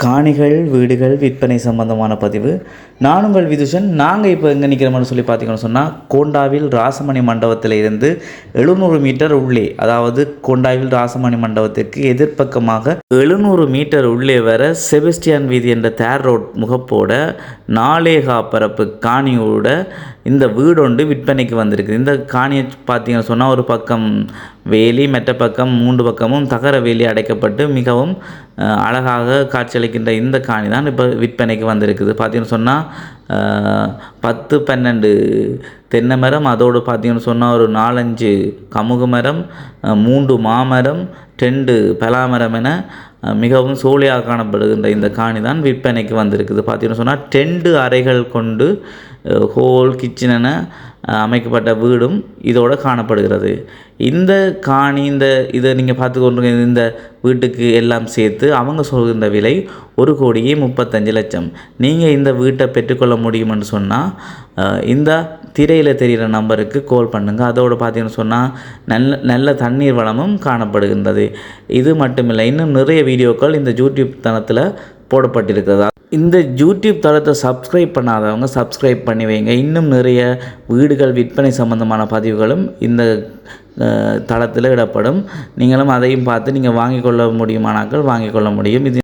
காணிகள் வீடுகள் விற்பனை சம்பந்தமான பதிவு. நான் உங்கள் விதுஷன். நாங்கள் இப்போ எங்கே நிற்கிறோம்னு சொல்லி பார்த்தீங்கன்னு சொன்னால், கோண்டாவில் ராசமணி மண்டபத்தில் இருந்து 700 மீட்டர் உள்ளே, அதாவது கோண்டாவில் ராசமணி மண்டபத்திற்கு எதிர்ப்பக்கமாக 700 மீட்டர் உள்ளே வர செபஸ்டியன் வீதி என்ற தேர் ரோட் முகப்போட 4 பரப்பு காணியோட இந்த வீடு ஒன்று விற்பனைக்கு வந்திருக்கு. இந்த காணியை பார்த்தீங்கன்னு சொன்னால், ஒரு பக்கம் வேலி, மற்ற பக்கம் 3 பக்கமும் தகர வேலி அடைக்கப்பட்டு மிகவும் அழகாக காட்சியளிக்கின்ற இந்த காணி தான் இப்போ விற்பனைக்கு வந்திருக்குது. பார்த்தீங்கன்னு சொன்னால் 10-12 தென்னை மரம், அதோடு பார்த்தீங்கன்னு சொன்னால் ஒரு 4-5 கமுகு மரம், 3 மாமரம், 2 பலாமரம் என மிகவும் சோழியாக காணப்படுகின்ற இந்த காணி தான் விற்பனைக்கு வந்திருக்குது. பார்த்தீங்கன்னு சொன்னால் 2 அறைகள் கொண்டு ஹோல் கிச்சன் என அமைக்கப்பட்ட வீடும் இதோடு காணப்படுகிறது. இந்த காணி இதை நீங்கள் பார்த்து கொண்டு இந்த வீட்டுக்கு எல்லாம் சேர்த்து அவங்க சொல்கின்ற விலை 1,35,00,000. நீங்கள் இந்த வீட்டை பெற்றுக்கொள்ள முடியுமென்று சொன்னால் இந்த திரையில் தெரிகிற நம்பருக்கு கால் பண்ணுங்கள். அதோடு பார்த்தீங்கன்னு சொன்னால் நல்ல தண்ணீர் வளமும் காணப்படுகின்றது. இது மட்டுமில்லை, இன்னும் நிறைய வீடியோக்கள் இந்த யூடியூப் தளத்தில் போடப்பட்டிருக்கிறதா. இந்த யூடியூப் தளத்தை சப்ஸ்கிரைப் பண்ணாதவங்க சப்ஸ்கிரைப் பண்ணி வைங்க. இன்னும் நிறைய வீடுகள் விற்பனை சம்பந்தமான பதிவுகளும் இந்த தளத்தில் இடப்படும். நீங்களும் அதையும் பார்த்து நீங்கள் வாங்கிக்கொள்ள முடியுமானாக்கள் வாங்கிக்கொள்ள முடியும். இது